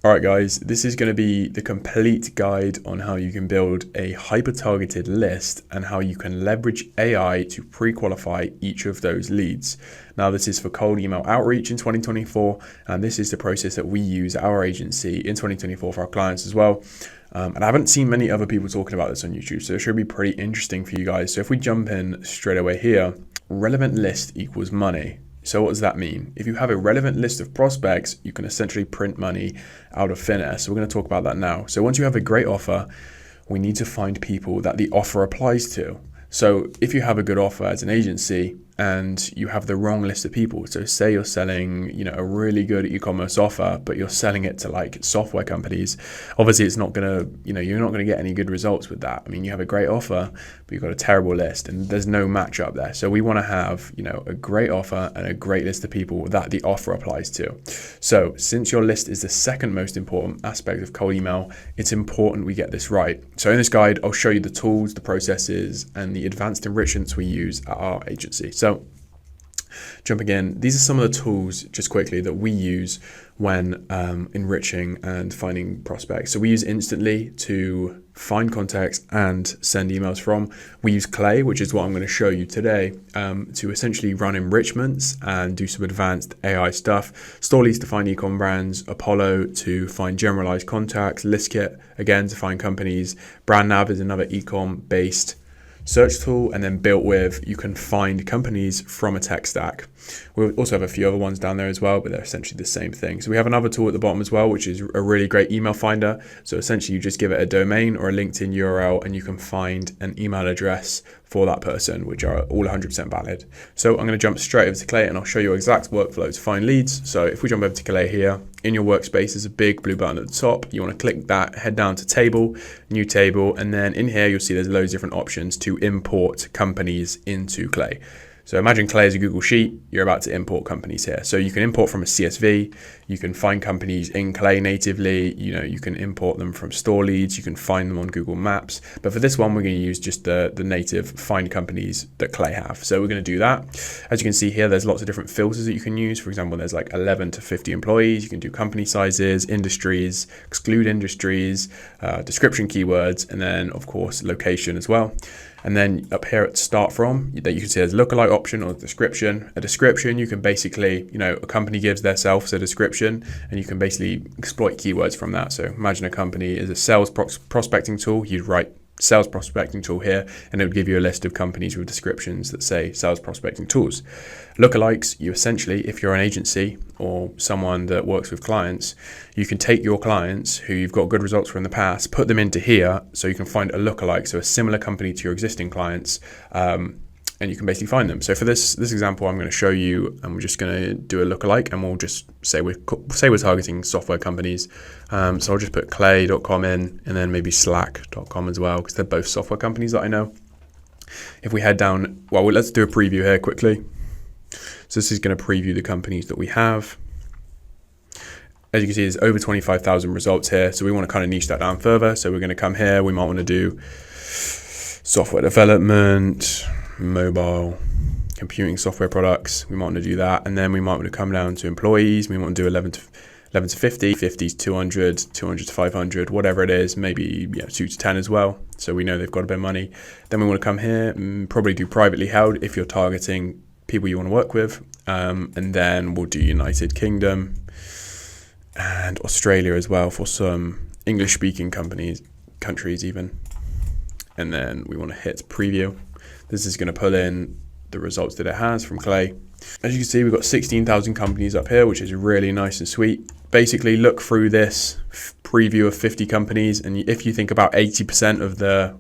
Alright guys, this is going to be the complete guide on how you can build a hyper-targeted list and how you can leverage AI to pre-qualify each of those leads. Now this is for cold email outreach in 2024, and this is the process that we use at our agency in 2024 for our clients as well. And I haven't seen many other people talking about this on YouTube, so it should be pretty interesting for you guys. So if we jump in straight away here, relevant list equals money. So what does that mean? If you have a relevant list of prospects, you can essentially print money out of thin air. So we're going to talk about that now. So once you have a great offer, we need to find people that the offer applies to. So if you have a good offer as an agency and you have the wrong list of people, so say you're selling, a really good e-commerce offer, but you're selling it to like software companies, obviously it's not gonna, you're not gonna get any good results with that. I mean, you have a great offer, but you've got a terrible list and there's no match up there. So we wanna have, a great offer and a great list of people that the offer applies to. So since your list is the second most important aspect of cold email, it's important we get this right. So in this guide, I'll show you the tools, the processes, and the advanced enrichments we use at our agency. So jumping in, these are some of the tools just quickly that we use when enriching and finding prospects. So we use Instantly to find contacts and send emails from. We use Clay, which is what I'm going to show you today, to essentially run enrichments and do some advanced AI stuff. Storyleads to find ecom brands, Apollo to find generalized contacts, ListKit again to find companies. BrandNav is another ecom based search tool, and then built with, you can find companies from a tech stack. We also have a few other ones down there as well, but they're essentially the same thing. So we have another tool at the bottom as well, which is a really great email finder. So essentially you just give it a domain or a LinkedIn URL and you can find an email address for that person, which are all 100% valid. So I'm going to jump straight over to Clay and I'll show you exact workflow to find leads. So if we jump over to Clay here, in your workspace, there's a big blue button at the top. You want to click that, head down to table, new table, and then in here you'll see there's loads of different options to import companies into Clay. So imagine Clay as a Google Sheet, you're about to import companies here. So you can import from a CSV, you can find companies in Clay natively, you can import them from Storyleads, you can find them on Google Maps. But for this one, we're going to use just the native find companies that Clay have. So we're going to do that. As you can see here, there's lots of different filters that you can use. For example, there's like 11 to 50 employees. You can do company sizes, industries, exclude industries, description keywords, and then of course, location as well. And then up here at start from, that you can see there's a lookalike option or description. A description, you can basically, a company gives themselves a description and you can basically exploit keywords from that. So imagine a company is a sales prospecting tool. You'd write sales prospecting tool here and it would give you a list of companies with descriptions that say sales prospecting tools. Lookalikes, you essentially, if you're an agency or someone that works with clients, you can take your clients who you've got good results from in the past, put them into here so you can find a lookalike, so a similar company to your existing clients, and you can basically find them. So for this example, I'm going to show you, and we're just going to do a lookalike, and we'll just say we're targeting software companies. So I'll just put clay.com in, and then maybe slack.com as well, because they're both software companies that I know. If we head down, well, let's do a preview here quickly. So this is going to preview the companies that we have. As you can see, there's over 25,000 results here. So we want to kind of niche that down further. So we're going to come here. We might want to do software development, mobile computing software products. We might want to do that. And then we might want to come down to employees. We want to do 11 to 50, 50 to 200, 200 to 500, whatever it is, maybe 2 to 10 as well. So we know they've got a bit of money. Then we want to come here and probably do privately held if you're targeting people you want to work with. And then we'll do United Kingdom and Australia as well for some English speaking countries even. And then we want to hit preview. This is going to pull in the results that it has from Clay. As you can see, we've got 16,000 companies up here, which is really nice and sweet. Basically, look through this preview of 50 companies, and if you think about 80% of the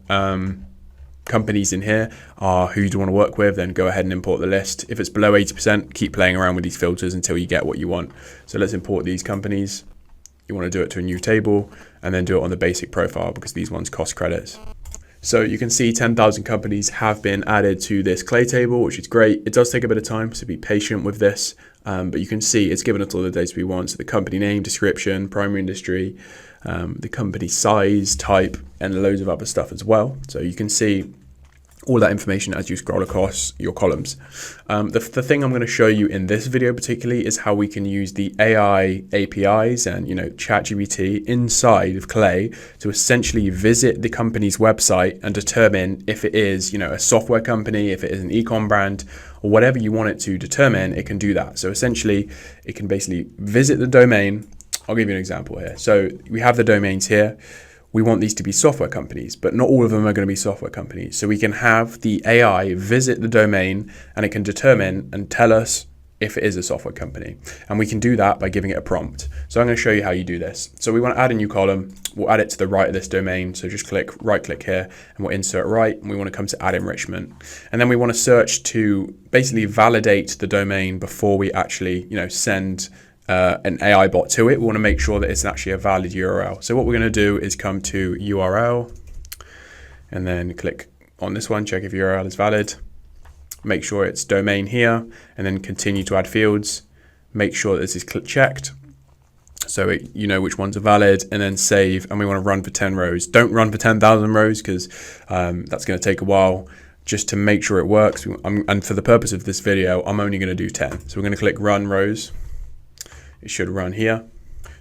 companies in here are who you want to work with, then go ahead and import the list. If it's below 80%, keep playing around with these filters until you get what you want. So let's import these companies. You want to do it to a new table and then do it on the basic profile because these ones cost credits. So you can see 10,000 companies have been added to this Clay table, which is great. It does take a bit of time, so be patient with this. But you can see it's given us all the data we want. So the company name, description, primary industry, the company size, type, and loads of other stuff as well. So you can see all that information as you scroll across your columns. The thing I'm going to show you in this video particularly is how we can use the AI APIs and ChatGPT inside of Clay to essentially visit the company's website and determine if it is a software company, if it is an e-com brand, or whatever you want it to determine. It can do that. So essentially, it can basically visit the domain. I'll give you an example here. So we have the domains here. We want these to be software companies, but not all of them are going to be software companies. So we can have the AI visit the domain and it can determine and tell us if it is a software company. And we can do that by giving it a prompt. So I'm going to show you how you do this. So we want to add a new column. We'll add it to the right of this domain. So just right click here and we'll insert right. And we want to come to add enrichment. And then we want to search to basically validate the domain before we actually, send an AI bot to it. We want to make sure that it's actually a valid URL. So what we're going to do is come to URL and then click on this one, check if URL is valid, make sure it's domain here, and then continue to add fields, make sure that this is checked so you know which ones are valid, and then save. And we want to run for 10 rows. Don't run for 10,000 rows because that's going to take a while. Just to make sure it works, and for the purpose of this video, I'm only going to do 10. So we're going to click run rows. It should run here.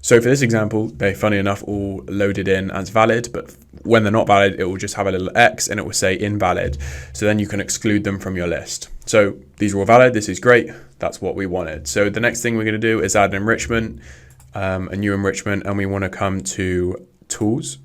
So for this example, they funny enough all loaded in as valid, but when they're not valid, it will just have a little X and it will say invalid. So then you can exclude them from your list. So these are all valid. This is great. That's what we wanted. So the next thing we're going to do is add an enrichment, a new enrichment, and we want to come to tools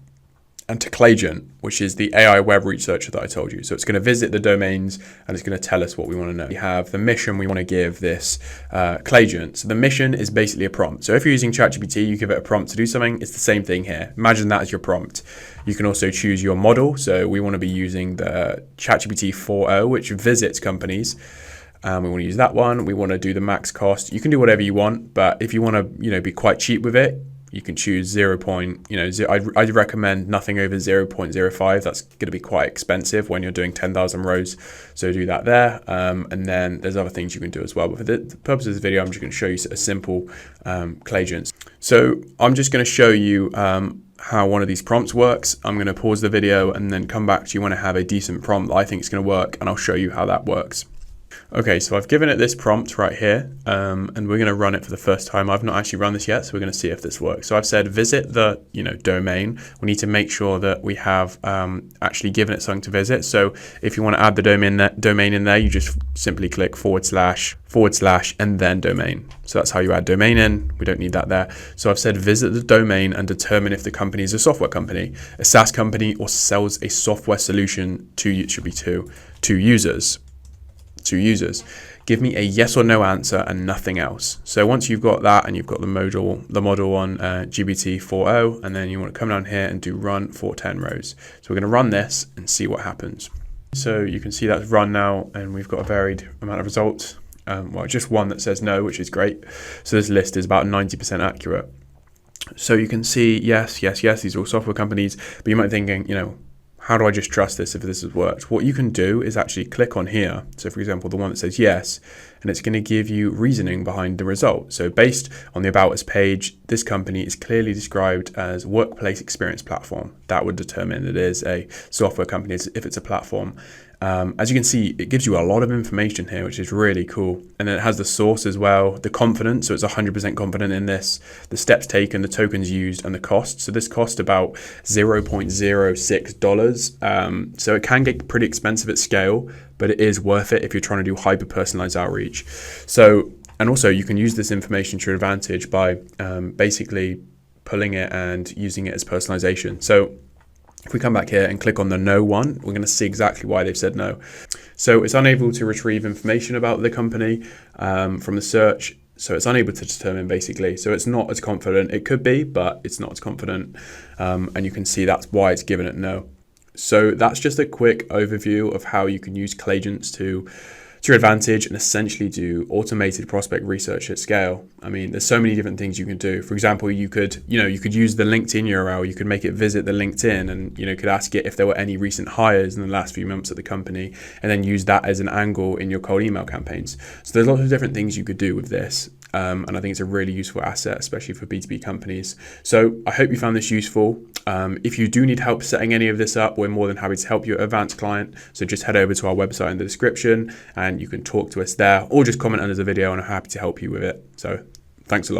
and to Claygen, which is the AI web researcher that I told you. So it's going to visit the domains and it's going to tell us what we want to know. We have the mission we want to give this Claygen. So the mission is basically a prompt. So if you're using ChatGPT, you give it a prompt to do something. It's the same thing here. Imagine that as your prompt. You can also choose your model. So we want to be using the ChatGPT 4.0, which visits companies. We want to use that one. We want to do the max cost. You can do whatever you want, but if you want to, be quite cheap with it, you can choose I'd recommend nothing over 0.05. That's going to be quite expensive when you're doing 10,000 rows. So do that there. And then there's other things you can do as well. But for the purpose of this video, I'm just going to show you a simple Claygen. So I'm just going to show you how one of these prompts works. I'm going to pause the video and then come back to you when I have a decent prompt that I think is going to work, and I'll show you how that works. Okay, so I've given it this prompt right here, and we're going to run it for the first time. I've not actually run this yet, so we're going to see if this works. So I've said visit the domain. We need to make sure that we have actually given it something to visit. So if you want to add the domain in there, you just simply click / and then domain. So that's how you add domain in. We don't need that there. So I've said visit the domain and determine if the company is a software company, a SaaS company, or sells a software solution to users. Give me a yes or no answer and nothing else. So once you've got that and you've got the model on GPT 4.0, and then you want to come down here and do run for 10 rows. So we're going to run this and see what happens. So you can see that's run now, and we've got a varied amount of results. Well, just one that says no, which is great. So this list is about 90% accurate. So you can see yes, these are all software companies, but you might be thinking, how do I just trust this if this has worked? What you can do is actually click on here. So for example, the one that says yes, and it's going to give you reasoning behind the result. So based on the About Us page, this company is clearly described as workplace experience platform. That would determine that it is a software company if it's a platform. As you can see, it gives you a lot of information here, which is really cool. And then it has the source as well, the confidence, so it's 100% confident in this, the steps taken, the tokens used, and the cost. So this cost about $0.06. So it can get pretty expensive at scale, but it is worth it if you're trying to do hyper-personalized outreach. So, and also you can use this information to your advantage by basically pulling it and using it as personalization. So if we come back here and click on the no one, we're going to see exactly why they've said no. So it's unable to retrieve information about the company from the search. So it's unable to determine basically. So it's not as confident. It could be, but it's not as confident. And you can see that's why it's given it no. So that's just a quick overview of how you can use Claygen to your advantage and essentially do automated prospect research at scale. I mean, there's so many different things you can do. For example, you could use the LinkedIn URL. You could make it visit the LinkedIn and, could ask it if there were any recent hires in the last few months at the company, and then use that as an angle in your cold email campaigns. So there's lots of different things you could do with this. And I think it's a really useful asset, especially for B2B companies. So I hope you found this useful. If you do need help setting any of this up, we're more than happy to help you at Advanced Client. So just head over to our website in the description and you can talk to us there, or just comment under the video and I'm happy to help you with it. So thanks a lot.